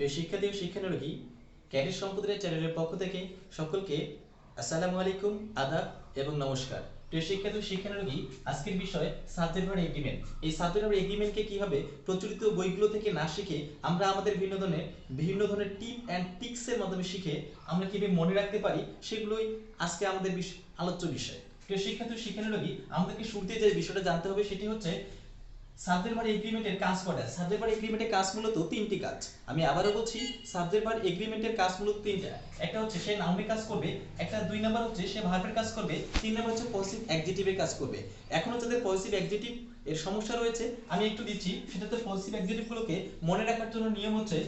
প্রিয় শিক্ষার্থী ও শিক্ষানুরাগী, ক্যারিয়ার সম্প্রদায় চ্যানেলের পক্ষ থেকে সকলকে আসসালামু আলাইকুম, আদাব এবং নমস্কার। প্রিয় শিক্ষার্থী ও শিক্ষানুরাগী, আজকের বিষয় সাবজেক্ট ভার্ব এগ্রিমেন্ট। এই সাবজেক্ট ভার্ব এগ্রিমেন্টকে কিভাবে প্রচলিত বইগুলো থেকে না শিখে আমরা আমাদের বিভিন্ন ধরনের টিপ অ্যান্ড ট্রিক্সের মাধ্যমে শিখে আমরা কিভাবে মনে রাখতে পারি, সেগুলোই আজকে আমাদের আলোচ্য বিষয়। প্রিয় শিক্ষার্থী ও শিক্ষানুরাগী, আমাদেরকে শুরুতে যে বিষয়টা জানতে হবে সেটি হচ্ছে সাবজেক্ট ভার্ব এগ্রিমেন্টের কাজ কয়টা। সাবজেক্ট ভার্ব এগ্রিমেন্টের কাজ মূলত তিনটি কাজ। আমি আবারও বলছি, সাবজেক্ট ভার্ব এগ্রিমেন্টের কাজ মূলত তিনটা। একটা হচ্ছে সে নাউনের কাজ করবে, একটা 2 নাম্বার হচ্ছে সে ভার্বের কাজ করবে, 3 নাম্বার হচ্ছে পজিটিভ অ্যাডজেক্টিভের কাজ করবে। এখনো যাদের পজিটিভ অ্যাডজেক্টিভ এর সমস্যা রয়েছে আমি একটু দিচ্ছি, সেটা তো পজিটিভ অ্যাডজেক্টিভগুলোকে মনে রাখার জন্য নিয়ম হচ্ছে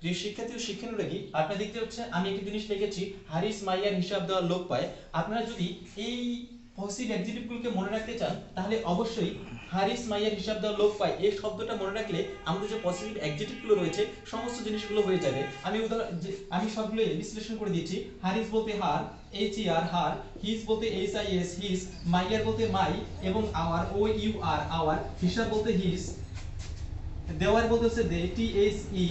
যে শিক্ষার্থী ও শিক্ষানুরাগী, আপনারা দেখতে হচ্ছে আমি একটা জিনিস লিখেছি, হারিস মাইয়ার হিসাব দেওয়ার লোক পায়। আপনারা যদি এই পজিটিভ অ্যাডজেক্টিভগুলোকে মনে রাখতে চান তাহলে অবশ্যই হারিস মাইয়ার হিসাব দেওয়ার লোক পায় এই শব্দটা মনে রাখলে আমাদের যে পজিটিভ অ্যাডজেক্টিভগুলো রয়েছে সমস্ত জিনিসগুলো হয়ে যাবে। আমি সবগুলো বিশ্লেষণ করে দিচ্ছি। হারিস বলতে হার, এইচ ই আর হার, হিস বলতে এইচ আই এস হিস, মাইয়ার বলতে মাই এবং our O U R our, হিসাব বলতে হিস, দেওয়ার বলতে হচ্ছে দে টি এইচ ই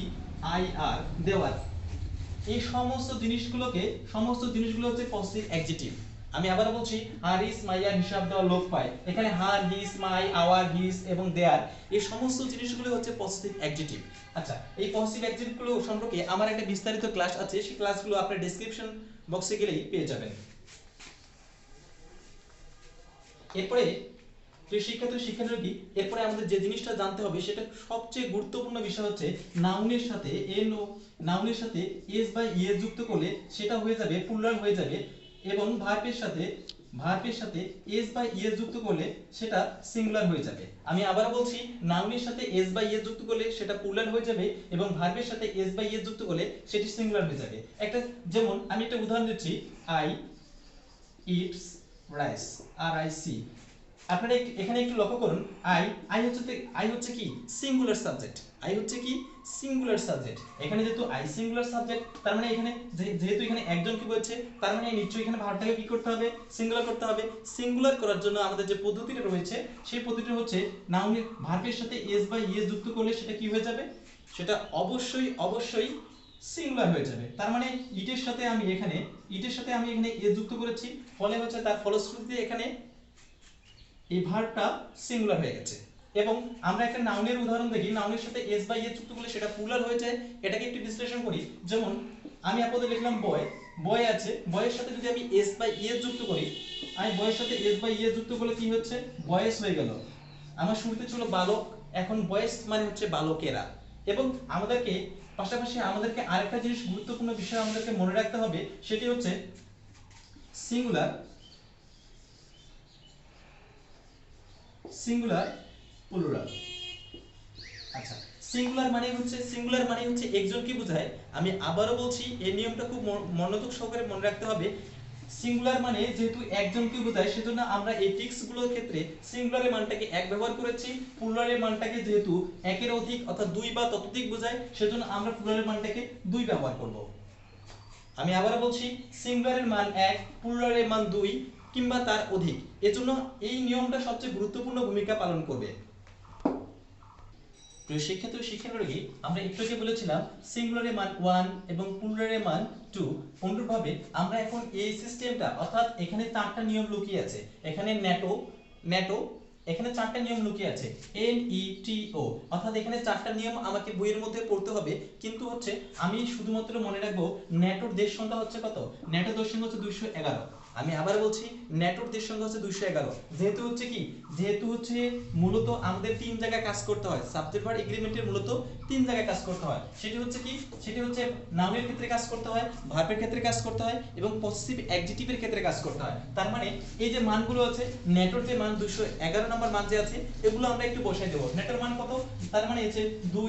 আই আর দেওয়ার। এই সমস্ত জিনিসগুলো হচ্ছে পজিটিভ অ্যাডজেক্টিভ। আমি আবার বলছি, হারিস মাইয়ার হিসাব দেওয়া লোক পায়। এখানে হার, হিস, মাই, আওয়ার, হিস এবং দেয়ার এই সমস্ত জিনিসগুলো হচ্ছে পজিটিভ অ্যাডজেক্টিভ। আচ্ছা, এই পজিটিভ অ্যাডজেক্টিভগুলো সম্পর্কে আমার একটা বিস্তারিত ক্লাস আছে, সেই ক্লাসগুলো আপনার ডেসক্রিপশন বক্সে গেলেই পেয়ে যাবেন। এরপরে প্রিয় শিক্ষার্থী ও শিক্ষানুরাগী, এরপরে আমাদের যে জিনিসটা জানতে হবে সেটা সবচেয়ে গুরুত্বপূর্ণ বিষয় হচ্ছে নাউনের সাথে নাউনের সাথে এস বা ইএস যুক্ত করলে সেটা হয়ে যাবে প্লুরাল হয়ে যাবে, এবং ভার্বের সাথে এস বা ইএস যুক্ত করলে সেটা সিঙ্গুলার হয়ে যাবে। আমি আবার বলছি, নাউনের সাথে এস বা ইএস যুক্ত করলে সেটা প্লুরাল হয়ে যাবে এবং ভার্বের সাথে এস বা ইএস যুক্ত করলে সেটি সিঙ্গুলার হয়ে যাবে। যেমন আমি একটা উদাহরণ দিচ্ছি, আই ইটস রাইস, আর আই সি। আপনারা এখানে একটু লক্ষ্য করুন, আই হচ্ছে কি সিঙ্গুলার সাবজেক্ট। এখানে যেহেতু আই সিঙ্গুলার সাবজেক্ট, তার মানে এখানে যেহেতু এখানে একজন কি বলছে, তার মানে নিশ্চয়ই এখানে ভার্বটাকে কি করতে হবে, সিঙ্গুলার করতে হবে। সিঙ্গুলার করার জন্য আমাদের যে পদ্ধতিটা রয়েছে সেই পদ্ধতিটা হচ্ছে নাউনের ভার্বের সাথে এস বা ইএস যুক্ত করলে সেটা কি হয়ে যাবে, সেটা অবশ্যই সিঙ্গুলার হয়ে যাবে। তার মানে ইটের সাথে আমি এখানে এস যুক্ত করেছি, ফলে হচ্ছে তার ফলশ্রুতিতে এখানে এই ভার্বটা সিঙ্গুলার হয়ে গেছে। এবং আমরা একটা নাউনের উদাহরণ দেখি, নাউনের সাথে এস বা ইএস যুক্ত করলে সেটা প্লুরাল হয়ে যায়। এটাকে একটু বিশ্লেষণ করি। যেমন আমি আপনাদের লিখলাম বয় আছে, বয়ের সাথে যদি আমি এস বা ইএস যুক্ত করি, আমি বয়ের সাথে এস বা ইএস যুক্ত করলে কি হচ্ছে, বয়েস হয়ে গেল। আমার শুরুতে ছিল বালক, এখন বয়েস মানে হচ্ছে বালকেরা। এবং পাশাপাশি আমাদেরকে আরেকটা জিনিস, গুরুত্বপূর্ণ বিষয় আমাদেরকে মনে রাখতে হবে, সেটি হচ্ছে সিঙ্গুলার প্লুরাল। আচ্ছা, সিঙ্গুলার মানে হচ্ছে একজনকে বোঝায়। আমি আবারও বলছি, এই নিয়মটা খুব মনোযোগ সহকারে মনে রাখতে হবে। সিঙ্গুলার মানে যেহেতু একজনকে বোঝায়, সেজন্য আমরা এই টিক্সগুলোর ক্ষেত্রে সিঙ্গুলারের মানটাকে এক ব্যবহার করেছি। প্লুরালের মানটাকে যেহেতু একের অধিক অর্থাৎ দুই বা ততোধিক বোঝায়, সেজন্য আমরা প্লুরালের মানটাকে দুই ব্যবহার করব। আমি আবারও বলছি, সিঙ্গুলারের মান 1, প্লুরালের মান 2 কিংবা তার অধিক। এজন্য এই নিয়মটা সবচেয়ে গুরুত্বপূর্ণ ভূমিকা পালন করবে। প্রিয় শিক্ষার্থী ও শিক্ষানুরাগী, আমরা একটু আগে বলেছিলাম সিঙ্গুলারের মান 1 এবং প্লুরালের মান 2। অনুরূপভাবে আমরা এখন এই সিস্টেমটা, অর্থাৎ এখানে 4টা নিয়ম লুকিয়ে আছে। এখানে নেটো এখানে 4টা নিয়ম লুকিয়ে আছে, NETO, অর্থাৎ এখানে 4টা নিয়ম আমাকে বইয়ের মধ্যে পড়তে হবে। কিন্তু হচ্ছে আমি শুধুমাত্র মনে রাখবো নেটোর দেশ সংখ্যা হচ্ছে কত, নেটোর দেশ সংখ্যা হচ্ছে 211। আমি আবার বলছি, নেটোর দেশ সংখ্যা হচ্ছে 211। যেহেতু হচ্ছে মূলত আমাদের 3 জায়গায় কাজ করতে হয়। সাবজেক্ট ভার্ব এগ্রিমেন্টের মূলত 3 জায়গায় কাজ করতে হয়। সেটি হচ্ছে নাউনের ক্ষেত্রে কাজ করতে হয়, ভার্বের ক্ষেত্রে কাজ করতে হয় এবং পজিটিভ অ্যাডজেক্টিভের ক্ষেত্রে কাজ করতে হয়। তার মানে এই যে মানগুলো আছে, নেটোর যে মান 211 নম্বর মান যে আছে, এগুলো আমরা একটু বসাই দেব। নেটোর মান কত, তার মানে হচ্ছে 2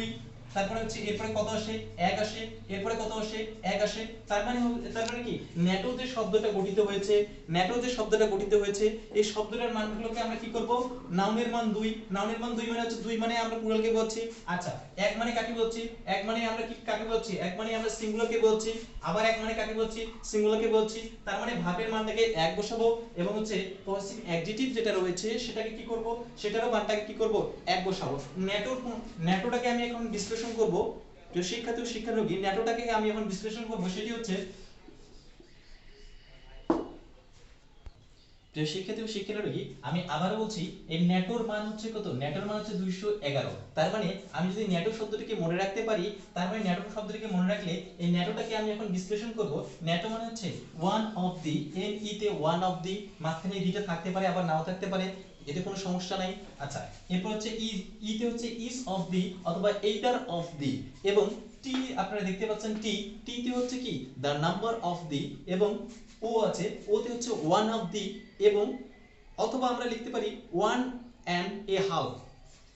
তারপরে হচ্ছে এরপরে কত আসে, এক আসে, এরপরে কত আসে, এক আসে। তার মানে কি ন্যাটো যে শব্দটা গঠিত হয়েছে, ন্যাটো যে শব্দটা গঠিত হয়েছে, এই শব্দটার মানগুলোকে আমরা কি করব, নাউনের মান 2, নাউনের মান 2 মানে হচ্ছে 2 মানে আমরা প্লুরালকে বলছি। আচ্ছা, এক মানে কাকে বলছি, এক মানে আমরা কি কাকে বলছি, এক মানে আমরা সিঙ্গুলারকে বলছি। আবার এক মানে কাকে বলছি, সিঙ্গুলারকে বলছি। তার মানে ভার্বের মানটাকে এক বসাবো এবং হচ্ছে পজিটিভ অ্যাডজেক্টিভ যেটা রয়েছে সেটাকে কি করব, সেটারও মানটাকে কি করব, এক বসাবো। ন্যাটোটাকে আমি এখন বিশ্লেষণ করব। প্রিয় শিক্ষার্থী ও শিক্ষার্থী, ন্যাটোটাকে আমি এখন বিশ্লেষণ করব, সেটি হচ্ছে, প্রিয় শিক্ষার্থী ও শিক্ষার্থী, আমি আবারও বলছি এই ন্যাটোর মান হচ্ছে কত, ন্যাটোর মান হচ্ছে 211। তার মানে আমি যদি ন্যাটো শব্দটিকে মনে রাখতে পারি, তার মানে ন্যাটো শব্দটিকে মনে রাখলে এই ন্যাটোটাকে আমি এখন বিশ্লেষণ করব। ন্যাটো মানে হচ্ছে one of the, N E তে ওয়ান অফ দি, মাঝখানে দুইটা থাকতে পারে আবার নাও থাকতে পারে, এতে কোনো সমস্যা নাই। আচ্ছা, এরপর হচ্ছে ই তে হচ্ছে ইজ অফ দি অথবা এইদার অফ দি, এবং টি আপনারা দেখতে পাচ্ছেন টি, টি তে হচ্ছে কি দ্য নাম্বার অফ দি, এবং ও আছে, ও তে হচ্ছে ওয়ান অফ দি, এবং অথবা আমরা লিখতে পারি ওয়ান অ্যান্ড এ হাফ।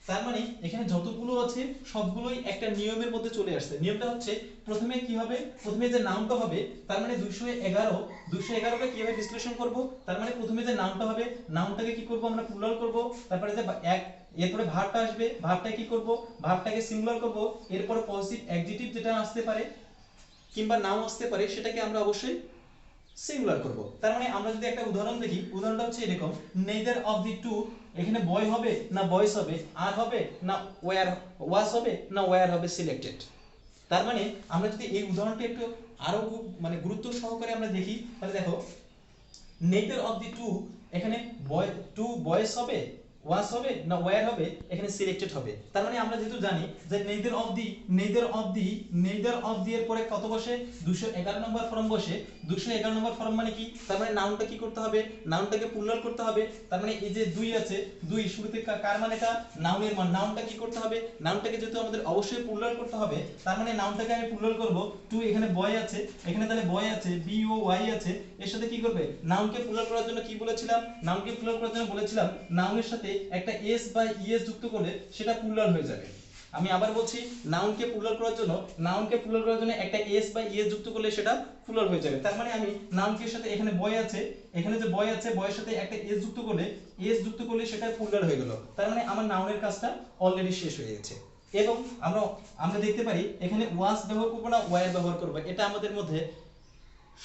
তার মানে এখানে যতগুলো আছে সবগুলোই একটা নিয়মের মধ্যে চলে আসছে। নিয়মটা হচ্ছে প্রথমে কি হবে, প্রথমে যে নাউনটা হবে, তার মানে 211, 211কে কিভাবে বিশ্লেষণ করব, তার মানে প্রথমে যে নাউনটা হবে, নাউনটাকে কি করব আমরা প্লুরাল করব, তারপরে যে এক, এরপরে ভার্বটা আসবে, ভার্বটাকে কি করব, ভার্বটাকে সিঙ্গুলার করব, এরপরে পজিটিভ অ্যাডজেক্টিভ যেটা আসতে পারে কিংবা নাও আসতে পারে সেটাকে আমরা অবশ্যই সিঙ্গুলার করব। তার মানে আমরা যদি একটা উদাহরণ দেখি, উদাহরণটা হচ্ছে এরকম, নেইদার অফ দি টু, এখানে বয় হবে না বয়েস হবে, আর হবে না ওয়্যার, ওয়াজ হবে না ওয়্যার হবে সিলেক্টেড। তার মানে আমরা যদি এই উদাহরণটা একটু আরো মানে গুরুত্ব সহকারে আমরা দেখি, তাহলে দেখো নেইদার অফ দি টু, এখানে বয় টু বয়েস হবে, ওয়াজ হবে না ওয়্যার হবে, এখানে সিলেক্টেড হবে। তার মানে আমরা যেহেতু জানি যে neither of the, neither of the, neither of the এর পরে কত বসে, 211 নম্বর ফর্ম বসে। 211 নম্বর ফর্ম মানে কি, তার মানে নাউনটা কি করতে হবে, নাউনটাকে প্লুরাল করতে হবে। তার মানে এই যে 2 আছে, 2 শুরুতে কার মান, এটা নাউনের মান। নাউনটা কি করতে হবে, নাউনটাকে যেহেতু আমাদের অবশ্যই প্লুরাল করতে হবে, তার মানে নাউনটাকে আমি প্লুরাল করব। 2 এখানে বয় আছে, এখানে তাহলে বয় আছে, বি ও ওয়াই আছে, এর সাথে কি করবে, নাউনকে প্লুরাল করার জন্য কি বলেছিলাম, নাউনকে প্লুরাল করার জন্য বলেছিলাম নাউনের সাথে একটা এস বা ইএস যুক্ত করলে সেটা প্লুরাল হয়ে যাবে। আমি আবার বলছি, নাউনকে প্লুরাল করার জন্য, নাউনকে প্লুরাল করার জন্য একটা এস বা ইএস যুক্ত করলে সেটা প্লুরাল হয়ে যাবে। তার মানে আমি নাউনকে সাথে, এখানে বয় আছে, এখানে যে বয় আছে, বয়ের সাথে একটা এস যুক্ত করলে, এস যুক্ত করলে সেটা প্লুরাল হয়ে গেল। তার মানে আমার নাউনের কাজটা অলরেডি শেষ হয়ে গেছে। এবং আমরা আমরা দেখতে পারি এখানে ওয়াজ ব্যবহার করব না ওয়্যার ব্যবহার করব, এটা আমাদের মধ্যে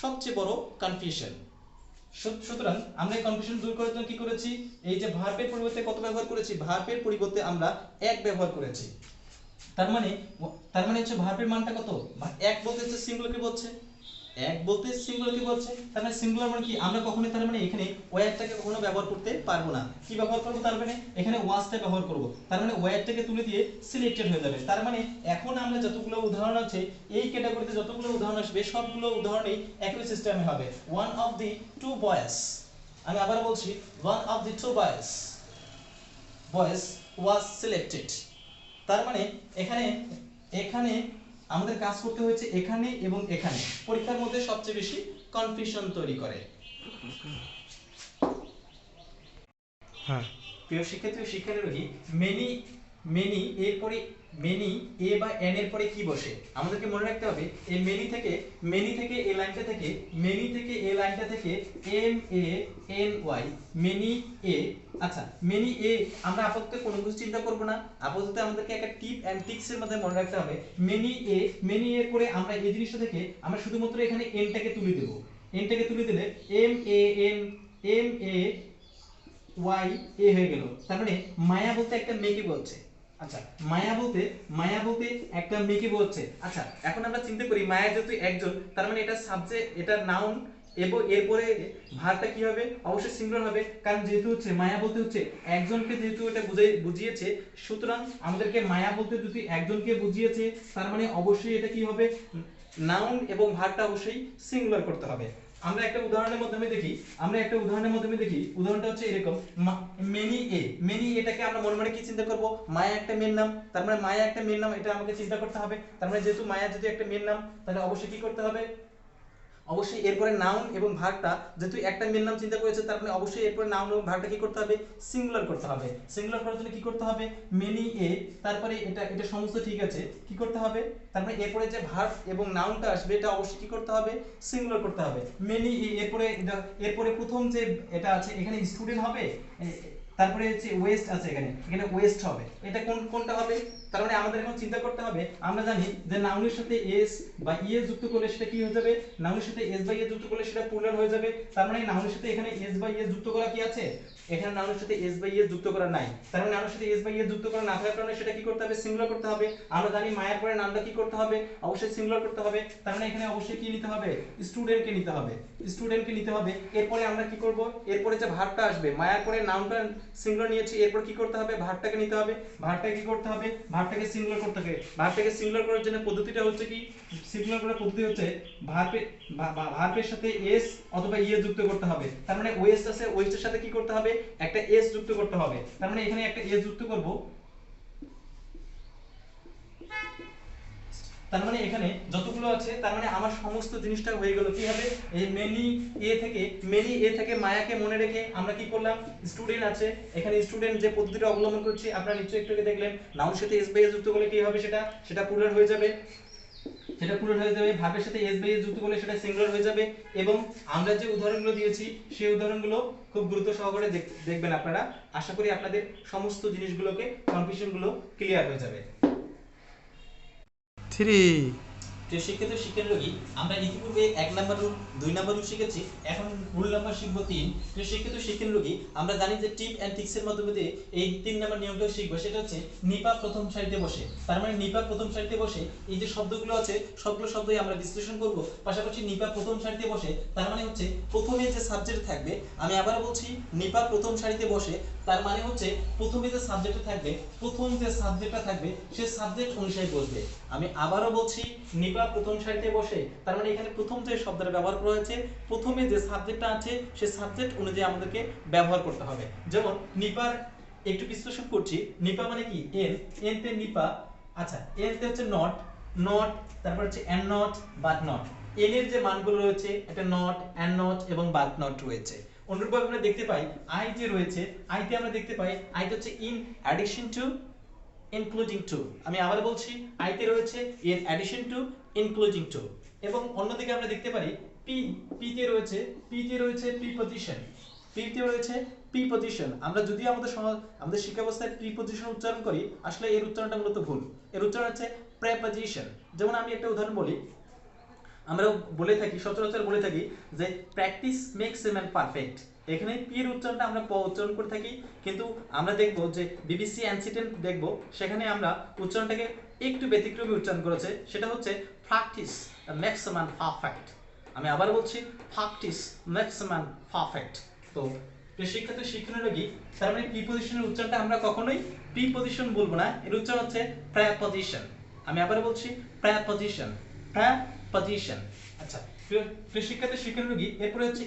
সবচেয়ে বড় কনফিউশন। সুতরাং আমরা এই কনফিউশন দূর করার জন্য কি করেছি, এই যে ভার্বের পরিবর্তে কত ব্যবহার করেছি, ভার্বের পরিবর্তে আমরা এক ব্যবহার করেছি। তার মানে, তার মানে হচ্ছে ভার্বের মানটা কত, এক বলতে হচ্ছে সিঙ্গুলারকে বলছে, এক বলতে সিঙ্গুলারকে বলছে। তার মানে সিঙ্গুলার মানে কি, আমরা কখনোই তার মানে এখানে ওয়্যারটাকে কখনো ব্যবহার করতে পারবো না। কি ব্যবহার করব, তার মানে এখানে ওয়াজটা ব্যবহার করব। তার মানে ওয়্যারটাকে তুলে দিয়ে সিলেক্টেড হয়ে যাবে। তার মানে এখন আমরা যতগুলো উদাহরণ আছে, এই ক্যাটাগরিতে যতগুলো উদাহরণ আসবে সবগুলো উদাহরণই একই সিস্টেমে হবে। ওয়ান অফ দি টু বয়েস, আমি আবার বলছি, ওয়ান অফ দি টু বয়েস, বয়েস ওয়াজ সিলেক্টেড। তার মানে এখানে, এখানে আমাদের কাজ করতে হয়েছে এখানে এবং এখানে, পরীক্ষার মধ্যে সবচেয়ে বেশি কনফিউশন তৈরি করে। হ্যাঁ, প্রিয় শিক্ষার্থী ও শিক্ষার্থী, মেনি, মেনি এরপরে, মেনি এ বা এন এর পরে কি বসে আমাদেরকে মনে রাখতে হবে। এই মেনি থেকে, মেনি থেকে এই লাইনটা থেকে, মেনি থেকে এই লাইনটা থেকে M A N Y, many a. আচ্ছা, মেনি এ আমরা আপাতত কোনো কিছু চিন্তা করব না, আপাতত আমাদেরকে একটা টিপ এন্ড ট্রিক্স এর মধ্যে মনে রাখতে হবে। মেনি এ, মেনি এর পরে আমরা এই জিনিসটা থেকে আমরা শুধুমাত্র এখানে এনটাকে তুলে দেব। এনটাকে তুলে দিলে M A N, M A Y A হয়ে গেল। তার মানে মায়া বলতে একটা মেয়েকে বলছে। আচ্ছা, মায়া বলতে, মায়া বলতে একটা মেয়েকে বলছে। আচ্ছা, এখন আমরা চিন্তা করি মায়া যেহেতু একজন, তার মানে এটা সাবজেক্ট, এটা নাউন, এবং এরপরে ভার্বটা কি হবে, অবশ্যই সিঙ্গুলার হবে, কারণ যেহেতু হচ্ছে মায়া বলতে হচ্ছে একজনকে, যেহেতু এটা বুঝিয়েছে, সুতরাং আমাদেরকে মায়া বলতে যদি একজনকে বুঝিয়েছে, তার মানে অবশ্যই এটা কি হবে, নাউন এবং ভার্বটা অবশ্যই সিঙ্গুলার করতে হবে। আমরা একটা উদাহরণের মাধ্যমে দেখি, আমরা একটা উদাহরণের মাধ্যমে দেখি, উদাহরণটা হচ্ছে এরকম, মেনি এ, মেনি এটাকে আমরা মনে মনে কি চিন্তা করব, মায়া একটা মেয়ের নাম, তার মানে মায়া একটা মেয়ের নাম, এটা আমাকে চিন্তা করতে হবে। তার মানে যেহেতু মায়া যদি একটা মেয়ের নাম, তাহলে অবশ্যই কি করতে হবে, অবশ্যই এরপরে নাউন এবং ভার্বটা, যেহেতু একটা মেন নাম চিন্তা করেছে তার মানে অবশ্যই এরপরে নাউন এবং ভার্বটা কি করতে হবে, সিঙ্গুলার করতে হবে। সিঙ্গুলার করার জন্য কি করতে হবে, মেনি এ, তারপরে এটা সমস্ত ঠিক আছে, কি করতে হবে, তারপরে এরপরে যে ভার্ব এবং নাউনটা আসবে এটা অবশ্যই কি করতে হবে, সিঙ্গুলার করতে হবে। মেনি এ, এরপরে প্রথম যে এটা আছে এখানে স্টুডেন্ট হবে, তারপরে হচ্ছে ওয়েস্ট আছে, এখানে ওয়েস্ট হবে। এটা কোনটা হবে, তার মানে আমাদের এখন চিন্তা করতে হবে, আমরা জানি যে নাউনের সাথে এস বা ইএস যুক্ত করলে সেটা কি হয়ে যাবে, নাউনের সাথে এস বা ইএস যুক্ত করলে সেটা প্লুরাল হয়ে যাবে। তার মানে নাউনের সাথে এখানে এস বা ইএস যুক্ত করা কি আছে, এখানে নাউনের সাথে এস বা ইএস যুক্ত করা নাই। তার মানে নাউনের সাথে এস বা ইএস যুক্ত করা না থাকার কারণে সেটা কি করতে হবে, সিঙ্গুলার করতে হবে। আমরা জানি মায়ের পরে নামটা কি করতে হবে, অবশ্যই সিঙ্গুলার করতে হবে। তার মানে এখানে অবশ্যই কি নিতে হবে, স্টুডেন্টকে নিতে হবে, স্টুডেন্টকে নিতে হবে। এরপরে আমরা কি করব, এরপরে যে ভার্বটা আসবে, মায়ের পরে নামটা সিঙ্গুলার নিয়েছি, এরপর কি করতে হবে, ভার্বটাকে নিতে হবে। ভার্বটাকে কি করতে হবে, ভার্বটাকে সিঙ্গুলার করতে হবে। ভার্বটাকে সিঙ্গুলার করার জন্য পদ্ধতিটা হচ্ছে কি, সিঙ্গুলার করার পদ্ধতি হচ্ছে ভার্বের সাথে এস অথবা ইএস যুক্ত করতে হবে। তার মানে ওএস আছে, ওএস এর সাথে কি করতে হবে, একটা এস যুক্ত করতে হবে। তার মানে এখানে একটা এস যুক্ত করব। তার মানে এখানে যতগুলো আছে তার মানে আমার সমস্ত জিনিসটা হয়ে গেল। কি হবে, এই মেনি এ থেকে মায়াকে মনে রেখে আমরা কি করলাম, স্টুডেন্ট আছে, এখানে স্টুডেন্ট যে পদ্ধতিটা অবলম্বন করছি আপনারা নিশ্চয়ই একটু আগে দেখলেন, নাউনের সাথে এস বাই এস যুক্ত করলে কি হবে, সেটা প্লুরাল হয়ে যাবে, ভার্বের সাথে এস বাই এস যুক্ত করলে সেটা সিঙ্গুলার হয়ে যাবে। এবং আমরা যে উদাহরণগুলো দিয়েছি সেই উদাহরণগুলো খুব গুরুত্ব সহকারে দেখবেন আপনারা, আশা করি আপনাদের সমস্ত জিনিসগুলোকে কনফিউশনগুলো ক্লিয়ার হয়ে যাবে। 3 প্রিয় শিক্ষিত শিক্ষার্থী, আমরা ইতিপূর্বে 1 নাম্বার রুল 2 নাম্বার রুল শিখেছি, এখন রুল নাম্বার শিখব 3। প্রিয় শিক্ষিত শিক্ষার্থী, আমরা জানি যে টিপ এন্ড ট্রিক্স এর মাধ্যমে এই 3 নাম্বার নিয়মটা শিখব, সেটা হচ্ছে নিপা প্রথম সারিতে বসে। তার মানে নিপা প্রথম সারিতে বসে এই যে শব্দগুলো আছে সবগুলো শব্দই আমরা বিশ্লেষণ করব, পাশাপাশি নিপা প্রথম সারিতে বসে তার মানে হচ্ছে প্রথমে যে সাবজেক্ট থাকবে, আমি আবার বলছি নিপা প্রথম সারিতে বসে তার মানে হচ্ছে প্রথমে যে সাবজেক্টটা থাকবে, প্রথম যে সাবজেক্টটা থাকবে সে সাবজেক্ট অনুসারে বসবে। আমি আবারও বলছি নিপা প্রথম সারিতে বসে তার মানে এখানে প্রথম যে শব্দটা ব্যবহার করা হয়েছে, প্রথমে যে সাবজেক্টটা আছে সে সাবজেক্ট অনুযায়ী আমাদেরকে ব্যবহার করতে হবে। যেমন নিপার একটু বিশ্লেষণ করছি, নিপা মানে কি, এন তে নিপা, আচ্ছা এন তে হচ্ছে নট, তারপর হচ্ছে and not, but not. N এর যে মানগুলো রয়েছে এটা নট, এন্ড নট এবং বাট নট রয়েছে। অনুরূপভাবে আমরা দেখতে পাই আই যে রয়েছে, আইতে আমরা দেখতে পাই আইতে হচ্ছে in addition to, including to. আমি আবার বলছি আইতে রয়েছে in addition to, including to. এবং অন্যদিকে আমরা দেখতে পারি পিতে রয়েছে প্রিপজিশন, পিতে রয়েছে প্রিপজিশন। আমরা যদি আমাদের শিক্ষা ব্যবস্থায় প্রিপজিশন উচ্চারণ করি, আসলে এর উচ্চারণটা মূলত ভুল, এর উচ্চারণ হচ্ছে প্রেপজিশন। যেমন আমি একটা উদাহরণ বলি, আমরা বলে থাকি, সচরাচর বলে থাকি যে practice makes a man perfect. এখানে পি এর উচ্চারণটা আমরা প উচ্চারণ করে থাকি, কিন্তু আমরা দেখব যে বিবিসি অ্যানসিটেন্ট দেখব সেখানে আমরা উচ্চারণটাকে একটু ব্যতিক্রমী উচ্চারণ করেছে, সেটা হচ্ছে practice makes a man perfect. আমি আবার বলছি practice makes a man perfect. তো শিক্ষার্থী শিক্ষানুরাগী, তার মানে প্রিপজিশনের উচ্চারণটা আমরা কখনোই প্রিপজিশন বলবো না, এর উচ্চারণ হচ্ছে প্রেপজিশন। আমি আবার বলছি প্রেপজিশন, প্রেপজিশন। আচ্ছা প্রিয় শিক্ষার্থী শিক্ষানুরাগী, এরপরে হচ্ছে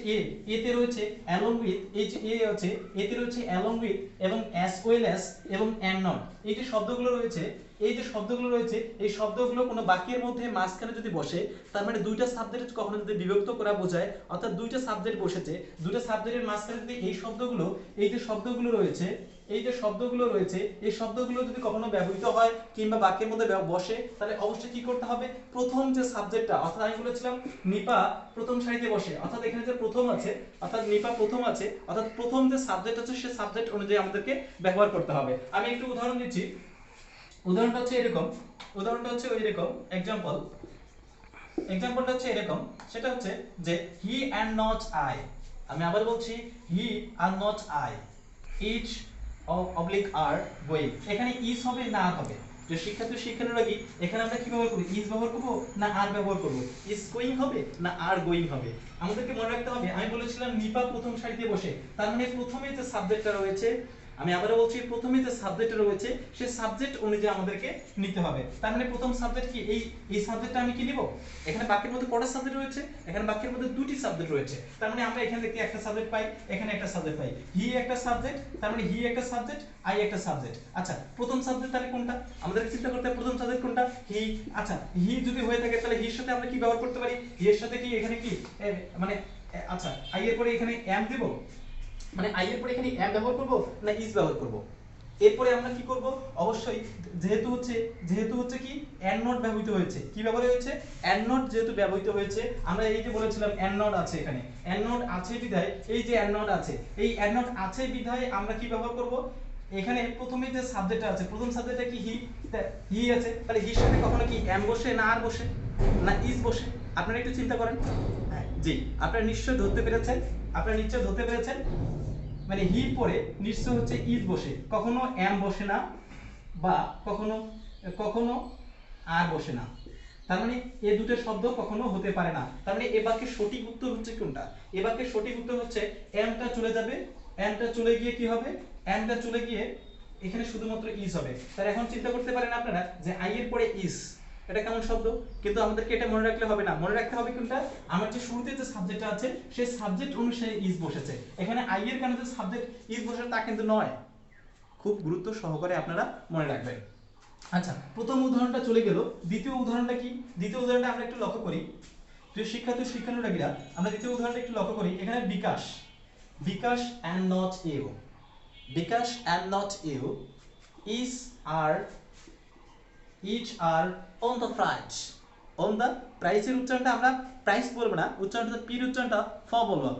এতে রয়েছে অ্যালং উইথ, এই যে এ আছে এতে রয়েছে অ্যালং উইথ এবং অ্যাজ ওয়েল অ্যাজ এবং অ্যান্ড নট। এই যে শব্দগুলো রয়েছে, এই শব্দগুলো কোনো বাক্যের মধ্যে মাঝখানে যদি বসে তার মানে দুইটা সাবজেক্ট কখনো যদি বিভক্ত করা বোঝায়, অর্থাৎ দুইটা সাবজেক্ট বসেছে, দুইটা সাবজেক্টের মাঝখানে যদি এই যে শব্দগুলো রয়েছে এই শব্দগুলো যদি কখনো ব্যবহৃত হয় কিংবা বাক্যের মধ্যে বসে, তাহলে অবশ্যই কি করতে হবে, প্রথম যে সাবজেক্টটা, অর্থাৎ আমি বলেছিলাম নিপা প্রথম সারিতে বসে, অর্থাৎ এখানে যে প্রথম আছে, অর্থাৎ নিপা প্রথম আছে, অর্থাৎ প্রথম যে সাবজেক্ট আছে সে সাবজেক্ট অনুযায়ী আমাদেরকে ব্যবহার করতে হবে। আমি একটু উদাহরণ দিচ্ছি, উদাহরণটা হচ্ছে এরকম, এক্সাম্পলটা হচ্ছে এরকম, সেটা হচ্ছে যে হি অ্যান্ড নট আই। আমি আবার বলছি he are not I, each oblique are going. এখানে ইজ হবে না হবে, যে শিক্ষার্থী শিক্ষানুরাগী এখানে আমরা কি ব্যবহার করব, ইজ ব্যবহার করব না আর ব্যবহার করব, ইজ গোয়িং হবে না আর গোয়িং হবে। আমাদেরকে মনে রাখতে হবে, আমি বলেছিলাম নিপা প্রথম সারিতে বসে, তার মানে প্রথমে যে সাবজেক্টটা রয়েছে আমি আবারও বলছি, প্রথমে যে সাবজেক্ট রয়েছে সেই সাবজেক্ট অনুযায়ী আমাদেরকে নিতে হবে। তার মানে প্রথম সাবজেক্ট কি, এই সাবজেক্টটা আমি কি নিব, এখানে বাক্যের মধ্যে কয়টা সাবজেক্ট রয়েছে, এখানে বাক্যের মধ্যে দুটি সাবজেক্ট রয়েছে। তার মানে আমরা এখানে দেখতে একটা সাবজেক্ট পাই, এখানে একটা সাবজেক্ট পাই। হি একটা সাবজেক্ট, তার মানে হি একটা সাবজেক্ট, আই একটা সাবজেক্ট। আচ্ছা, প্রথম সাবজেক্ট তাহলে কোনটা, আমাদের চিন্তা করতে হবে প্রথম সাবজেক্ট কোনটা, হি। আচ্ছা, হি যদি হয়ে থাকে তাহলে হির সাথে আমরা কি ব্যবহার করতে পারি, হি এর সাথে কি এখানে কি মানে আচ্ছা আই এর পরে এখানে এম দেব, মানে আই এর পরে এখানে এম ব্যবহার করব না ইজ ব্যবহার করব। এরপরে আমরা কি করব, অবশ্যই যেহেতু হচ্ছে কি এন্ড নোট ব্যবহৃত হয়েছে, কি ব্যবহার হয়েছে, এন্ড নোট যেহেতু ব্যবহৃত হয়েছে, আমরা এই যে বলেছিলাম এন্ড নোট আছে, এখানে এন্ড নোট আছে বিধায়, এই যে এন্ড নোট আছে, এই এন্ড নোট আছে বিধায় আমরা কি ব্যবহার করব, এখানে প্রথমে যে সাবজেক্টটা আছে, প্রথম সাবজেক্টটা কি হি আছে, তাহলে হির সাথে কখনো কি এম বসে না আর বসে না ইজ বসে, আপনারা একটু চিন্তা করেন। জি, আপনারা নিশ্চয়ই ধরতে পেরেছেন, মানে হি পরে নিশ্চয় হচ্ছে ইজ বসে, কখনো এম বসে না বা কখনো আর বসে না। তার মানে এই দুটো শব্দ কখনো হতে পারে না। তার মানে এ বাক্যের সঠিক উত্তর হচ্ছে কোনটা, এ বাক্যের সঠিক উত্তর হচ্ছে এমটা চলে যাবে, এমটা চলে গিয়ে কি হবে, এমটা চলে গিয়ে এখানে শুধুমাত্র ইজ হবে। তার এখন চিন্তা করতে পারেন আপনারা যে আই এর পরে ইজ, এটা কেমন শব্দ, কিন্তু আমাদেরকে এটা মনে রাখলে হবে না, মনে রাখতে হবে কোনটা, আমার যে শুরুতে যে সাবজেক্টটা আছে সেই সাবজেক্ট অনুসারে ইজ বসেছে, এখানে আই এর কারণে যে সাবজেক্ট ইজ বসে তা কিন্তু নয়। খুব গুরুত্ব সহকারে আপনারা মনে রাখবেন। আচ্ছা, প্রথম উদাহরণটা চলে গেল, দ্বিতীয় উদাহরণটা কি, দ্বিতীয় উদাহরণটা আমরা একটু লক্ষ্য করি, প্রিয় শিক্ষার্থী শিক্ষানুরাগীরা, আমরা দ্বিতীয় উদাহরণটা একটু লক্ষ্য করি। এখানে বিকাশ and not you, bKash and not you is are each are on the price, on the price এর উচ্চারণটা আমরা প্রাইস বলবো না, উচ্চারণটা পির উচ্চারণটা ফ বলবো,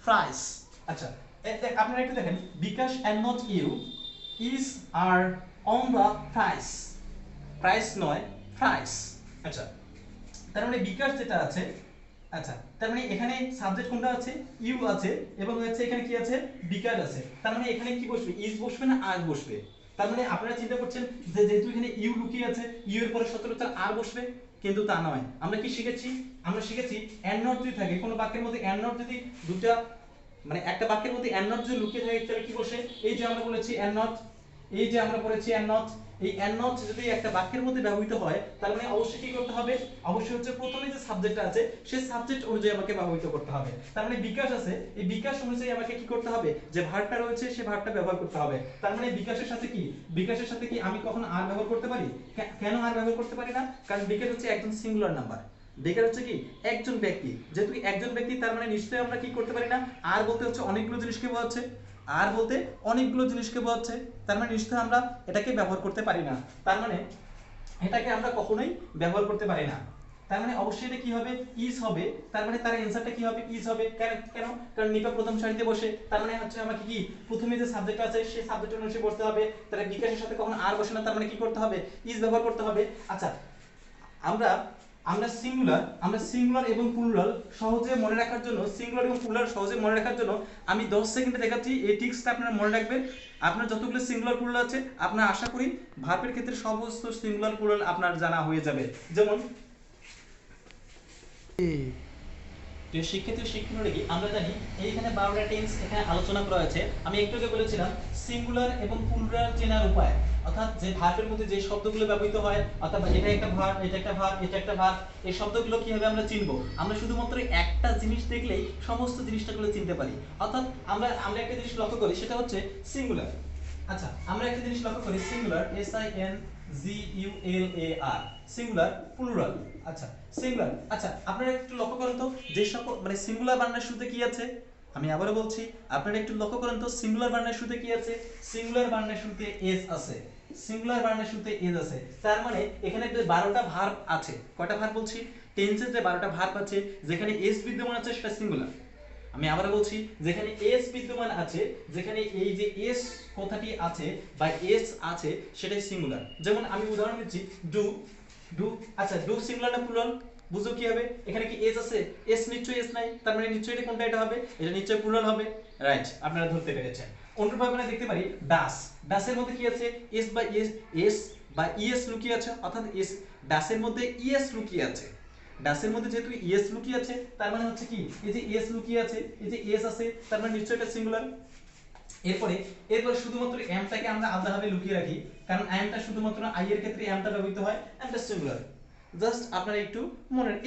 প্রাইস। আচ্ছা, আপনারা একটু দেখেন, বিকাশ and not you is are on the price নয় প্রাইস। আচ্ছা, তার মানে বিকাশ যেটা আছে, আচ্ছা তার মানে এখানে সাবজেক্ট কোনটা আছে, ইউ আছে, এবং হচ্ছে এখানে কি আছে, বিকাশ আছে। তার মানে এখানে কি বসবে, ইজ বসবে না আর বসবে। তার মানে আপনারা চিন্তা করছেন যে যেহেতু এখানে ইউ লুকিয়ে আছে, ইউ এর পরে সতেরোটা আর বসবে, কিন্তু তা নয়। আমরা কি শিখেছি, আমরা শিখেছি এন্ড নট যদি থাকে কোনো বাক্যের মধ্যে, এন্ড নট যদি দুটো, মানে একটা বাক্যের মধ্যে এন্ড নট যদি লুকিয়ে থাকে তাহলে কি বসে, এই যে আমরা বলেছি এন্ড নট, এই যে আমরা পড়েছি এন্ড নট, এই এন্ড নট যদি একটা বাক্যের মধ্যে ব্যবহৃত হয় তার মানে অবশ্যই কি করতে হবে, অবশ্যই হচ্ছে প্রথমে যে সাবজেক্টটা আছে সেই সাবজেক্ট অনুযায়ী আমাকে ব্যবহৃত করতে হবে। তার মানে বিকাশ আছে, এই বিকাশ অনুযায়ী আমাকে কি করতে হবে, যে ভার্বটা রয়েছে সেই ভার্বটা ব্যবহার করতে হবে। তার মানে বিকাশের সাথে কি আমি কখনো আর ব্যবহার করতে পারি, কেন আর ব্যবহার করতে পারি না, কারণ বিকাশ হচ্ছে একজন সিঙ্গুলার নাম্বার, বেকার হচ্ছে কি একজন ব্যক্তি, যেহেতু একজন ব্যক্তি তার মানে নিশ্চয়ই আমরা কি করতে পারি না, আর বলতে হচ্ছে অনেকগুলো জিনিসকে বোঝাচ্ছে, আর বলতে অনেকগুলো জিনিসকে বোঝাচ্ছে, তার মানে নিশ্চয়ই আমরা এটাকে ব্যবহার করতে পারি না, তার মানে এটাকে আমরা কখনোই ব্যবহার করতে পারি না। তার মানে অবশ্যই এটা কি হবে, ইজ হবে, তার মানে তার অ্যানসারটা কি হবে, ইজ হবে। কেন, কারণ নিপা প্রথম সারিতে বসে, তার মানে হচ্ছে আমাকে কি প্রথমে যে সাবজেক্ট আছে সেই সাবজেক্ট অনুসারে বসতে হবে, তার বিকাশের সাথে কখনো আর বসে না, তার মানে কি করতে হবে, ইজ ব্যবহার করতে হবে। আচ্ছা, আমরা সিঙ্গুলার এবং প্লুরাল সহজে মনে রাখার জন্য, আমি 10 সেকেন্ডে দেখাচ্ছি, এই ট্রিক্সটা আপনারা মনে রাখবেন। আপনার যতগুলো সিঙ্গুলার প্লুরাল আছে, আপনার আশা করি ভার্বের ক্ষেত্রে সমস্ত সিঙ্গুলার প্লুরাল আপনার জানা হয়ে যাবে। যেমন প্রিয় শিক্ষার্থী ও শিক্ষানুরাগী, আমরা জানি এইখানে 12টা টেন্স এখানে আলোচনা করা হয়েছে। আমি একটু আগে বলেছিলাম সিঙ্গুলার এবং প্লুরাল চেনার উপায়, অর্থাৎ যে ভার্বের মধ্যে যে শব্দগুলো ব্যবহৃত হয়, অর্থাৎ এটা একটা ভার্ব, এটা একটা ভার্ব, এটা একটা ভার্ব, এই শব্দগুলো কিভাবে আমরা চিনব, আমরা শুধুমাত্র একটা জিনিস দেখলেই সমস্ত জিনিসটাগুলো চিনতে পারি। অর্থাৎ আমরা একটা জিনিস লক্ষ্য করি, সেটা হচ্ছে সিঙ্গুলার। আচ্ছা, আমরা একটা জিনিস লক্ষ্য করি, সিঙ্গুলার SINGULAR, সিঙ্গুলার, প্লুরাল। আচ্ছা, সিঙ্গুলার, আচ্ছা আপনারা একটু লক্ষ্য করেন তো, যে সকল মানে সিঙ্গুলার বানানের শুরুতে কি আছে, আমি আবারও বলছি, আপনারা একটু লক্ষ্য করেন তো সিঙ্গুলার বানানের শুরুতে কি আছে, সিঙ্গুলার বানানের শুরুতে এস আছে, সিঙ্গুলার বানানের শুরুতে এস আছে। তার মানে এখানে যে 12টা ভার্ব আছে, কয়টা ভার্ব বলছি, টেন্সের যে 12টা ভার্ব আছে, যেখানে এস বিদ্যমান আছে সেটা সিঙ্গুলার। আমি আবারও বলছি, যেখানে এস বিদ্যমান আছে, যেখানে এই যে এস কথাটি আছে বা এস আছে সেটাই সিঙ্গুলার। যেমন আমি উদাহরণ দিচ্ছি, ডু, আচ্ছা ডু সিঙ্গুলার না প্লুরাল, বুঝো কি হবে, এখানে কি এস আছে, এস নিশ্চয়ই এস নাই, তার মানে নিশ্চয়ই এটা কোনটা, এটা হবে, এটা নিশ্চয়ই প্লুরাল হবে, রাইট, আপনারা ধরতে পেরেছেন। অনুরূপভাবে আমরা দেখতে পারি ডাসের মধ্যে কি আছে, এস বা ইএস লুকিয়ে আছে, অর্থাৎ এস ডাসের মধ্যে ইএস লুকিয়ে আছে, ডাসের মধ্যে যেহেতু ইএস লুকিয়ে আছে তার মানে হচ্ছে কি, এই যে এস লুকিয়ে আছে, এই যে এস আছে, তার মানে নিশ্চয়ই এটা সিঙ্গুলার। এরপরে এরপরে শুধুমাত্র এমটাকে আমরা আলাদাভাবে লুকিয়ে রাখি, কারণ এমটা শুধুমাত্র আই এর ক্ষেত্রে এমটা ব্যবহৃত হয়, এমটা সিঙ্গুলার। জাস্ট আপনারা একটু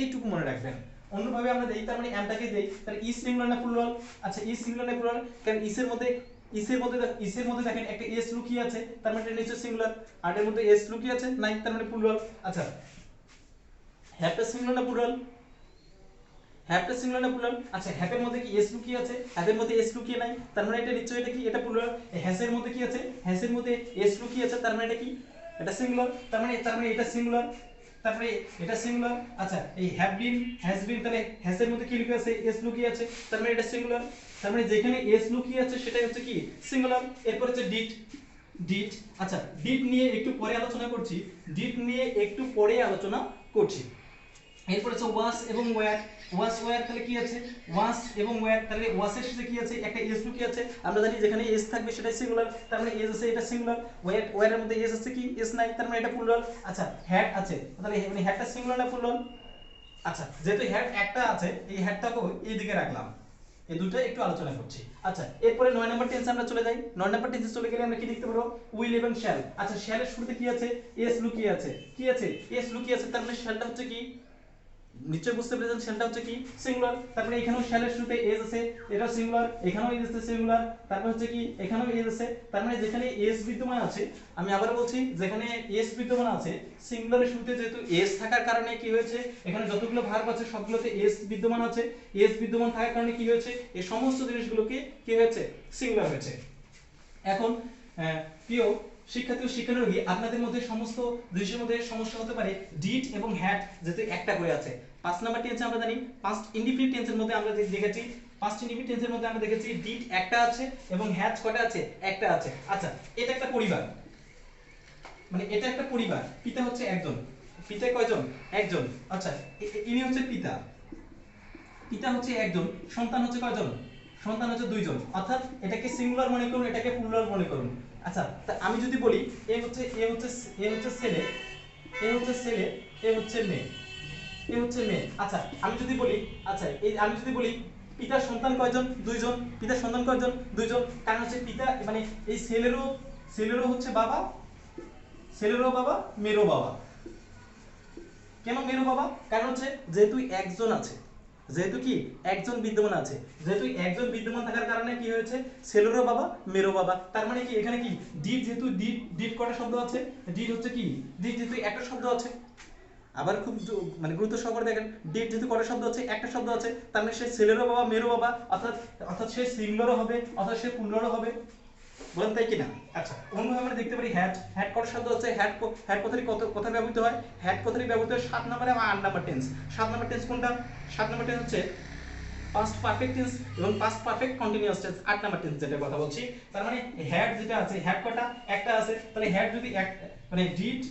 এইটুকু মনে রাখবেন। অন্যভাবে আমরা দেই, তার মানে এমটাকে দেই, তাহলে ই সিঙ্গুলার না প্লুরাল? আচ্ছা ই সিঙ্গুলার না প্লুরাল? কারণ ইসের মধ্যে দেখেন একটা এস লুকিয়ে আছে, তার মানে এটা নিশ্চয়ই সিঙ্গুলার। আর এর মধ্যে এস লুকিয়ে আছে নাই, তার মানে প্লুরাল। আচ্ছা হ্যাপটা সিঙ্গুলার না প্লুরাল? হ্যাপটা সিঙ্গুলার না প্লুরাল? আচ্ছা হ্যাপের মধ্যে কি এস লুকিয়ে আছে? হ্যাপের মধ্যে এস লুকিয়ে নাই, তার মানে এটা নিশ্চয়ই এটা কি, এটা প্লুরাল। হ্যাসের মধ্যে কি আছে? হ্যাসের মধ্যে এস লুকিয়ে আছে, তার মানে এটা কি, এটা সিঙ্গুলার। তার মানে এটা সিঙ্গুলার, তারপরে এটা সিঙ্গুলার। আচ্ছা এই হ্যাভ বিন হ্যাজ বিন, তাহলে হ্যাসের মধ্যে কি লুকিয়ে আছে? এস লুকিয়ে আছে, তার মানে এটা সিঙ্গুলার। তার মানে যেখানে এস লুকিয়ে আছে সেটাই হচ্ছে কি, সিঙ্গুলার। এরপর হচ্ছে ডিড। ডিড, আচ্ছা ডিড নিয়ে একটু পরে আলোচনা করছি, ডিড নিয়ে একটু পরে আলোচনা করছি। এরপর হচ্ছে ওয়াস এবং ওয়্যার। ওয়াস ওয়্যার তাহলে কি আছে? ওয়াস এবং ওয়্যার, তাহলে ওয়াসের সাথে কি আছে? একটা এস লুকিয়ে আছে, আমরা জানি যেখানে এস থাকবে সেটাই সিঙ্গুলার, তার মানে এস আছে, এটা সিঙ্গুলার। ওয়্যার, ওয়্যারের মধ্যে এস আছে কি, এস নাই, তার মানে এটা প্লুরাল। আচ্ছা হ্যাড আছে, তাহলে মানে হ্যাডটা সিঙ্গুলার না প্লুরাল? আচ্ছা যেহেতু হ্যাড একটা আছে, এই হ্যাডটাকেও এই দিকে রাখলাম, এই দুটো একটু আলোচনা করছি। আচ্ছা এরপরে 9 নাম্বার টেন্স আমরা চলে যাই। 9 নাম্বার টেন্সে চলে গেলে আমরা কি লিখতে পারবো? উইল এবং শ্যাল। আচ্ছা শ্যালের শুরুতে কি আছে? এস লুকিয়ে আছে, কি আছে? এস লুকিয়ে আছে, তার মানে শ্যালটা হচ্ছে কি, নিশ্চয় বুঝতে পেরেছেন শ্যালটা হচ্ছে কি, সিঙ্গুলার। তারপরে এখানেও শ্যালের শুরুতে এস আছে, এটা সিঙ্গুলার। এখানেও এস আছে, সিঙ্গুলার। তারপর হচ্ছে কি, এখানেও এস আছে, তার মানে যেখানে এস বিদ্যমান আছে, আমি আবার বলছি, যেখানে এস বিদ্যমান আছে, সিঙ্গুলারের শুরুতে যেহেতু এস থাকার কারণে কি হয়েছে, এখানে যতগুলো ভার্ব আছে সবগুলোতে এস বিদ্যমান আছে। এস বিদ্যমান থাকার কারণে কি হয়েছে, এই সমস্ত জিনিসগুলোকে কি হয়েছে, সিঙ্গুলার হয়েছে। এখন প্রিয় শিক্ষার্থী ও শিক্ষানুরাগী, আপনাদের মধ্যে সমস্ত দৃশ্যের মধ্যে সমস্যা হতে পারে ডিড এবং হ্যাড যেহেতু একটা করে আছে। 5 নাম্বার টেন্সে আমরা জানি, পাস্ট ইনডিফিনিট টেন্সের মধ্যে আমরা দেখেছি, পাস্ট ইনডিফিনিট টেন্সের মধ্যে আমরা দেখেছি ডিড একটা আছে এবং হ্যাড কয়টা আছে? একটা আছে। আচ্ছা এটা একটা পরিবার, মানে এটা একটা পরিবার, পিতা হচ্ছে একজন, পিতা কয়জন? একজন। আচ্ছা ইনি হচ্ছে পিতা, পিতা হচ্ছে একজন, সন্তান হচ্ছে কয়জন? সন্তান হচ্ছে দুইজন। অর্থাৎ এটাকে সিঙ্গুলার মনে করুন, এটাকে প্লুরাল মনে করুন। আচ্ছা তা আমি যদি বলি এ হচ্ছে ছেলে, এ হচ্ছে ছেলে, এ হচ্ছে মেয়ে, এ হচ্ছে মেয়ে। আচ্ছা আমি যদি বলি, আচ্ছা এই আমি যদি বলি পিতার সন্তান কয়জন? দুইজন। পিতার সন্তান কয়জন? দুইজন। কারণ হচ্ছে পিতা মানে এই ছেলেরও হচ্ছে বাবা, ছেলেরও বাবা, মেয়েরও বাবা। কেন মেরু বাবা? কারণ হচ্ছে যেহেতু একজন আছে, যেহেতু কি একজন বিদ্যমান আছে, যেহেতু একজন বিদ্যমান থাকার কারণে কি হয়েছে, ছেলেরও বাবা, মেয়েরও বাবা। তার মানে কি এখানে কি ডিড, যেহেতু ডিড কটা শব্দ আছে, ডিড হচ্ছে কি, ডিড যেহেতু একটা শব্দ আছে, আবার খুব মানে গুরুত্ব সহকারে দেখেন, ডিড যেহেতু কটা শব্দ আছে, একটা শব্দ আছে, তার মানে সে ছেলেরও বাবা, মেয়েরও বাবা, অর্থাৎ অর্থাৎ সে সিঙ্গুলারও হবে, অর্থাৎ সে প্লুরালও হবে। বলেন তাই কিনা? আচ্ছা অন্যভাবে আমরা দেখতে পারি হ্যাড। হ্যাড কত শব্দ আছে? হ্যাড কথাটি কত কথা ব্যবহৃত হয়? হ্যাড কথাটি ব্যবহৃত হয় 7 নম্বরে এবং 8 নাম্বার টেন্স। 7 নাম্বার টেন্স কোনটা? 7 নাম্বার টেন্স হচ্ছে পাস্ট পারফেক্ট টেন্স এবং past perfect continuous tense. 8 number tense যেটা কথা বলছি, তার মানে হ্যাড যেটা আছে, হ্যাড কটা? একটা আছে। তাহলে হ্যাড যদি এক মানে ডিড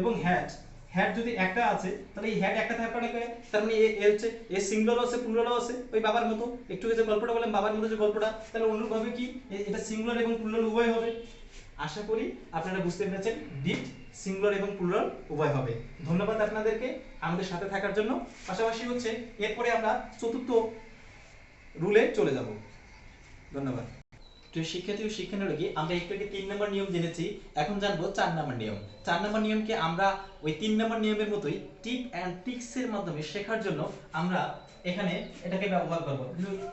এবং হ্যাড, হ্যাড যদি একটা আছে, তাহলে এই হ্যাড একটা থাকার কারণে তার মানে এ হচ্ছে এ সিঙ্গুলারও আছে, প্লুরালও আছে, ওই বাবার মতো। একটু যে গল্পটা বললাম বাবার মতো যে গল্পটা, তাহলে অনুরূপভাবে কি এটা সিঙ্গুলার এবং প্লুরাল উভয় হবে। আশা করি আপনারা বুঝতে পেরেছেন, ডিড সিঙ্গুলার এবং প্লুরাল উভয় হবে। ধন্যবাদ আপনাদেরকে আমাদের সাথে থাকার জন্য। পাশাপাশি হচ্ছে এরপরে আমরা চতুর্থ রুলে চলে যাব। ধন্যবাদ। প্রিয় শিক্ষার্থী ও শিক্ষানুরাগী, আমরা একটু আগে 3 নম্বর নিয়ম জেনেছি, এখন জানবো 4 নম্বর নিয়ম। 4 নম্বর নিয়মকে আমরা ওই 3 নম্বর নিয়মের মতোই টিপ অ্যান্ড ট্রিক্স এর মাধ্যমে শেখার জন্য আমরা এখানে এটাকে ব্যবহার করব।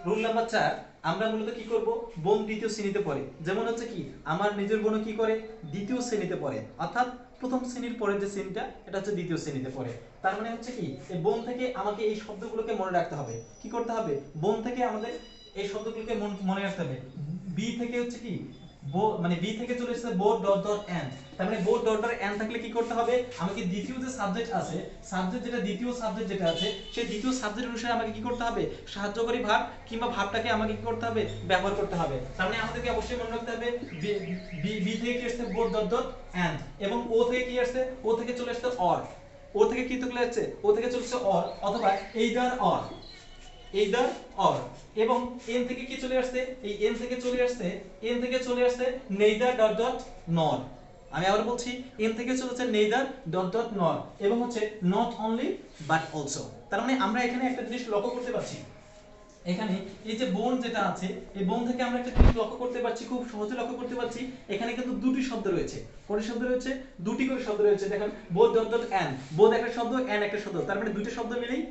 রুল নাম্বার 4, আমরা মূলত কি করব, বোন দ্বিতীয় শ্রেণীতে পড়ে। যেমন হচ্ছে কি, আমার নিজের বোনও কি করে, দ্বিতীয় শ্রেণীতে পড়ে, অর্থাৎ প্রথম শ্রেণীর পরের যে শ্রেণীটা এটা হচ্ছে দ্বিতীয় শ্রেণীতে পড়ে। তার মানে হচ্ছে কি, এই বোন থেকে আমাকে এই শব্দগুলোকে মনে রাখতে হবে। কি করতে হবে, বোন থেকে আমাদের এই শব্দগুলোকে মনে রাখতে হবে। বি থেকে হচ্ছে কি, মানে বি থেকে চলে এসেছে বো ডট ডট এন্ড, তার মানে বো ডট ডট এন্ড থাকলে কি করতে হবে, আমাকে দ্বিতীয় যে সাবজেক্ট আছে, সাবজেক্ট যেটা দ্বিতীয় সাবজেক্ট যেটা আছে, সেই দ্বিতীয় সাবজেক্ট অনুসারে আমাকে কি করতে হবে, সাহায্যকারী ভার্ব কিংবা ভার্বটাকে আমাকে কি করতে হবে, ব্যবহার করতে হবে। তার মানে আমাদেরকে অবশ্যই মনে রাখতে হবে বি থেকে কি আসছে, বো ডট ডট এন্ড, এবং ও থেকে কি আসছে, ও থেকে চলে আসছে অর, ও থেকে কি চলে আসছে, ও থেকে চলে আসছে অর, অথবা এইদার অর, either or, এবং n থেকে কি চলে আসছে, এই n থেকে চলে আসছে, n থেকে চলে আসছে neither dot dot nor। আমি আবার বলছি, n থেকে চলে আসছে neither dot dot nor এবং হচ্ছে not only but also। তার মানে আমরা এখানে একটা জিনিস লক্ষ্য করতে পারছি, এখানে এই যে বোন যেটা আছে, এই বোন থেকে আমরা একটা জিনিস লক্ষ্য করতে পারছি, খুব সহজে লক্ষ্য করতে পারছি, এখানে কিন্তু দুটি শব্দ রয়েছে। কয়টি শব্দ রয়েছে? দুটি করে শব্দ রয়েছে। দেখেন both dot dot and, both একটা শব্দ, এন্ড একটা শব্দ, তার মানে দুটি শব্দ মিলেই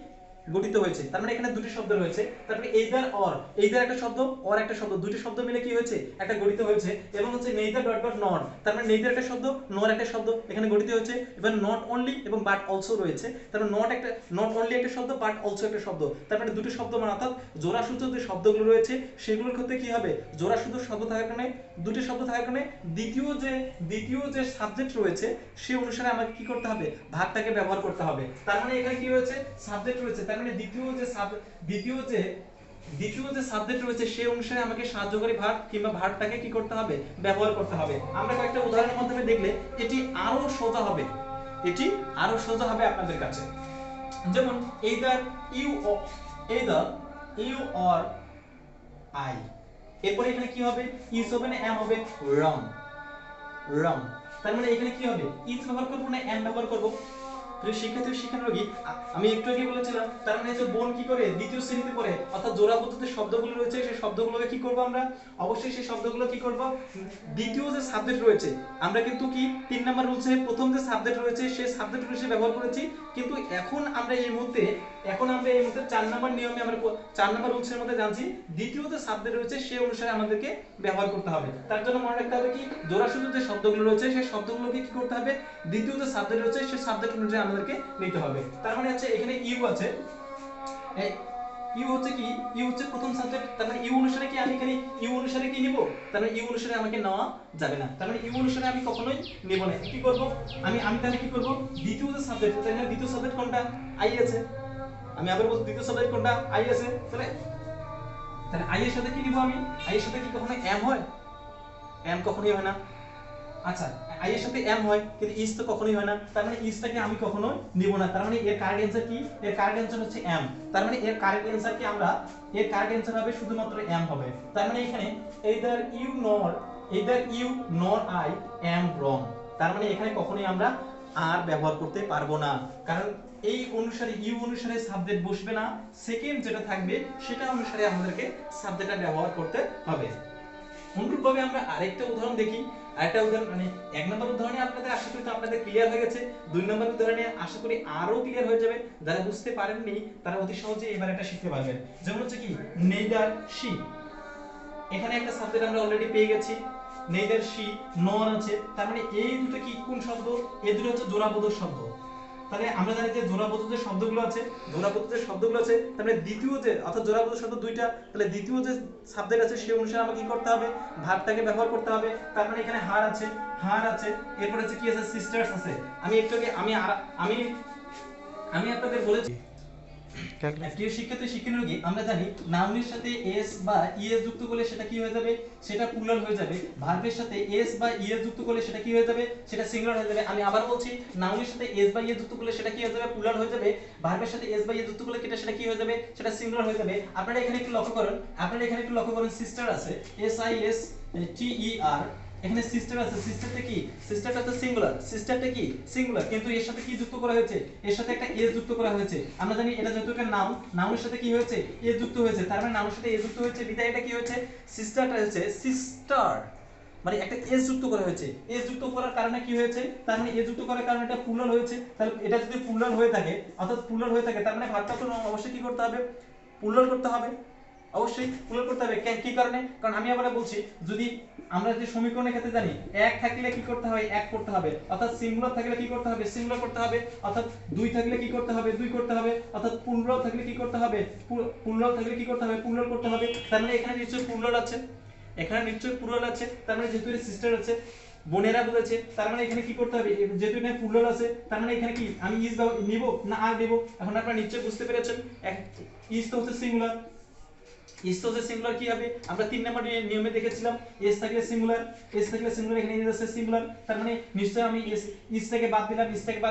গঠিত হয়েছে। তার মানে এখানে দুটি শব্দ রয়েছে। তারপরে এইদার অর, এইদার একটা শব্দ, অর একটা শব্দ, দুটি শব্দ মিলে কি হয়েছে? একটা গঠিত হয়েছে। এবং হচ্ছে নেইদার ডট ডট নট, তার মানে নেইদার একটা শব্দ, নর একটা শব্দ, এখানে গঠিত হয়েছে। এবার নট অনলি এবং বাট অলসো রয়েছে। তার মানে নট একটা, নট অনলি একটা শব্দ, বাট অলসো একটা শব্দ, তার মানে দুটি শব্দ, মানে অর্থাৎ জোড়া সূত্র যে শব্দগুলো রয়েছে সেগুলোর ক্ষেত্রে কি হবে? জোড়া সূত্র শব্দ থাকার কারণে, দুটি শব্দ থাকার কারণে দ্বিতীয় যে সাবজেক্ট রয়েছে সেই অনুসারে আমাকে কি করতে হবে? ভার্বটাকে ব্যবহার করতে হবে। তার মানে এখানে কি হয়েছে? সাবজেক্ট রয়েছে, তার মানে দ্বিতীয় যে সাবজেক্ট রয়েছে সেই অনুসারে আমাকে সাহায্যকারী ভার্ব কিংবা ভার্বটাকে কি করতে হবে? ব্যবহার করতে হবে। আমরা কয়েকটা উদাহরণের মাধ্যমে দেখলে এটি আরো সোজা হবে, এটি আরো সোজা হবে আপনাদের কাছে। যেমন either you or I, এরপরে এখানে কি হবে? is হবে না am হবে? wrong, তার মানে এখানে কি হবে? is ব্যবহার করব না am ব্যবহার করব? প্রিয় শিক্ষার্থী শিক্ষানুরাগী, আমি একটু আগে বলেছিলাম, তার মানে যে বোন কি করে? দ্বিতীয় শ্রেণীতে পড়ে, অর্থাৎ জোড়া পদ্ধতিতে শব্দগুলো রয়েছে সেই শব্দগুলোকে কি করব আমরা? অবশ্যই সেই শব্দগুলো কি করব? দ্বিতীয় যে সাবজেক্ট রয়েছে, আমরা কিন্তু কি 3 নাম্বার রুলসে প্রথম যে সাবজেক্ট রয়েছে সেই সাবজেক্ট হিসেবে ব্যবহার করেছি, কিন্তু এখন আমরা এই মুহূর্তে 4 নাম্বার নিয়মে আমরা 4 নাম্বার রুলসের মধ্যে জানছি দ্বিতীয় যে সাবজেক্ট রয়েছে সেই অনুসারে আমাদেরকে ব্যবহার করতে হবে। তার জন্য মনে রাখতে হবে কি? জোড়া সূত্র যে শব্দগুলো রয়েছে সেই শব্দগুলোকে কি করতে হবে? দ্বিতীয় যে সাবজেক্ট রয়েছে সেই সাবজেক্ট অনুযায়ী আমাদেরকে নিতে হবে। তার মানে হচ্ছে এখানে ইউ আছে, ইউ হচ্ছে কি? ইউ হচ্ছে প্রথম সাবজেক্ট, তার মানে ইউ অনুসারে কি আমি এখানে ইউ অনুসারে কি নিব? তার মানে ইউ অনুসারে আমাকে নেওয়া যাবে না, তার মানে ইউ অনুসারে আমি কখনোই নেব না। কি করব আমি? তাহলে কি করব? দ্বিতীয় যে সাবজেক্ট, তাহলে দ্বিতীয় সাবজেক্ট কোনটা? আই আছে। আমি আবার বলছি দ্বিতীয় সাবজেক্ট কোনটা? আই আছে। তাহলে আই এর সাথে কি নিব আমি? আই এর সাথে কি কখনো এম হয়? এম কখনোই হয় না। আচ্ছা, আই এর সাথে এম হয় কিন্তু ইজ তো কখনোই হয় না, তার মানে ইজটাকে আমি কখনো নিব না। তার মানে এর কারেক্ট অ্যানসার কি? এর কারেক্ট অ্যানসার হচ্ছে এম। তার মানে এর কারেক্ট অ্যানসার কি? এর কারেক্ট অ্যানসার হবে শুধুমাত্র এম হবে। তার মানে এখানে either you nor I am wrong, তার মানে এখানে কখনোই আমরা আর ব্যবহার করতে পারবো না, কারণ এই অনুসারে ইউ অনুসারে সাবজেক্ট বসবে না, সেকেন্ড যেটা থাকবে সেটা অনুসারে আমাদেরকে সাবজেক্টটা ব্যবহার করতে হবে। অনুরূপভাবে আমরা আরেকটা উদাহরণ দেখি। আরেকটা উদাহরণ, মানে এক নম্বর উদাহরণে আপনাদের আশা করি তো আপনাদের ক্লিয়ার হয়ে গেছে, দুই নম্বর উদাহরণে আশা করি আরো ক্লিয়ার হয়ে যাবে। যারা বুঝতে পারেননি তারা অতি সহজে এবার এটা শিখতে পারবেন। যেমন হচ্ছে কি নেইদার শি, এখানে একটা সাবজেক্ট আমরা অলরেডি পেয়ে গেছি, নেইদার শি, নর আছে, তার মানে এই দুটো কি কোন শব্দ? এই দুটো হচ্ছে জোড়াবোধক শব্দ। তাহলে আমরা জানি যে জোড়াবোধক যে শব্দগুলো আছে, তার মানে দ্বিতীয় যে, অর্থাৎ জোড়াবোধক শব্দ দুইটা, তাহলে দ্বিতীয় যে সাবজেক্ট আছে সেই অনুসারে আমাকে কি করতে হবে? ভার্বটাকে ব্যবহার করতে হবে। তার মানে এখানে হার আছে, এরপর হচ্ছে কি আছে? সিস্টার্স আছে। আমি একটু আগে আমি আপনাদের বলেছি, প্রিয় শিক্ষার্থী শিক্ষানুরাগী, আমরা জানি নাউনের সাথে এস বা ইএস যুক্ত করলে সেটা কি হয়ে যাবে? সেটা প্লুরাল হয়ে যাবে। ভার্বের সাথে এস বা ইএস যুক্ত করলে সেটা কি হয়ে যাবে? সেটা সিঙ্গুলার হয়ে যাবে। আমি আবার বলছি, নাউনের সাথে এস বা ইএস যুক্ত করলে সেটা কি হয়ে যাবে? প্লুরাল হয়ে যাবে। ভার্বের সাথে এস বা ইএস যুক্ত করলে সেটা কি হয়ে যাবে? সেটা সিঙ্গুলার হয়ে যাবে। আপনারা এখানে একটু লক্ষ্য করেন, সিস্টার আছে, SISTER, এখানে সিস্টার আছে, সিস্টারটা কি? সিস্টারটা তো সিঙ্গুলার, কিন্তু এর সাথে কি যুক্ত করা হয়েছে? এর সাথে একটা এস যুক্ত করা হয়েছে। আমরা জানি এটা যেহেতু একটা নাউন, নাউনের সাথে কি হয়েছে? এস যুক্ত হয়েছে, তার মানে নাউনের সাথে এস যুক্ত হয়েছে বিধায় এটা কি হয়েছে? সিস্টারটা হচ্ছে সিস্টার, মানে একটা এস যুক্ত করা হয়েছে। এস যুক্ত করার কারণে কি হয়েছে? তার মানে এস যুক্ত করার কারণে এটা প্লুরাল হয়েছে। তাহলে এটা যদি প্লুরাল হয়ে থাকে, তার মানে ভার্বটা তো অবশ্যই কি করতে হবে? প্লুরাল করতে হবে। অবশ্যই প্লুরাল করতে হবে। কি কারণে? কারণ আমি আবার বলছি, যদি আমরা যে সমীকরণের ক্ষেত্রে জানি এক থাকলে কি করতে হবে? এক করতে হবে, অর্থাৎ সিঙ্গুলার থাকলে কি করতে হবে? সিঙ্গুলার করতে হবে, অর্থাৎ দুই থাকলে কি করতে হবে? দুই করতে হবে, অর্থাৎ প্লুরাল থাকলে কি করতে হবে? প্লুরাল করতে হবে। তার মানে এখানে নিশ্চয়ই প্লুরাল আছে, তার মানে যেহেতু সিস্টার আছে, বোনেরা বলেছে, তার মানে এখানে কি করতে হবে? যেহেতু এখানে প্লুরাল আছে, তার মানে এখানে কি আমি ইজ নিব না আর দেব? এখন আপনারা নিশ্চয়ই বুঝতে পেরেছেন, ইজ তো হচ্ছে সিঙ্গুলার, সিঙ্গুলার কি হবে? আমরা 3 নাম্বার নিয়মে দেখেছিলাম, এস থাকলে সিঙ্গুলার, এখানে এস আছে সিঙ্গুলার, তার মানে নিশ্চয়ই আমি ইস থেকে বাদ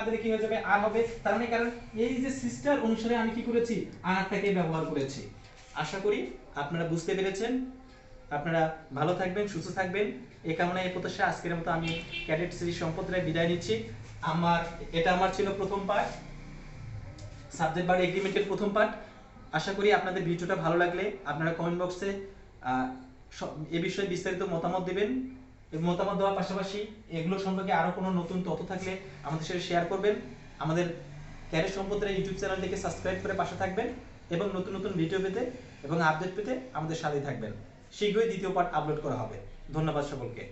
দিলে কি হয়ে যাবে? আর হবে। তার মানে কারণ এই যে সিস্টার অনুসারে আমি কি করেছি? আরটাকে ব্যবহার করেছি। আশা করি আপনারা বুঝতে পেরেছেন। আপনারা ভালো থাকবেন, সুস্থ থাকবেন, এই কামনা এই প্রত্যাশা আজকের মতো আমি ক্যাডেট শ্রী সম্পদ রায় বিদায় নিচ্ছি। এটা আমার ছিল প্রথম পার্ট, সাবজেক্ট ভার্ব এগ্রিমেন্টের প্রথম পার্ট। আশা করি আপনাদের ভিডিওটা ভালো লাগলে আপনারা কমেন্ট বক্সে এ বিষয়ে বিস্তারিত মতামত দিবেন। এবং মতামত দেওয়ার পাশাপাশি এগুলো সম্পর্কে আরো কোনো নতুন তথ্য থাকলে আমাদের সাথে শেয়ার করবেন। আমাদের ক্যারিয়ার সম্পদের ইউটিউব চ্যানেলটিকে সাবস্ক্রাইব করে পাশে থাকবেন এবং নতুন নতুন ভিডিও পেতে এবং আপডেট পেতে আমাদের সাথেই থাকবেন। শীঘ্রই দ্বিতীয় পার্ট আপলোড করা হবে। ধন্যবাদ সকলকে।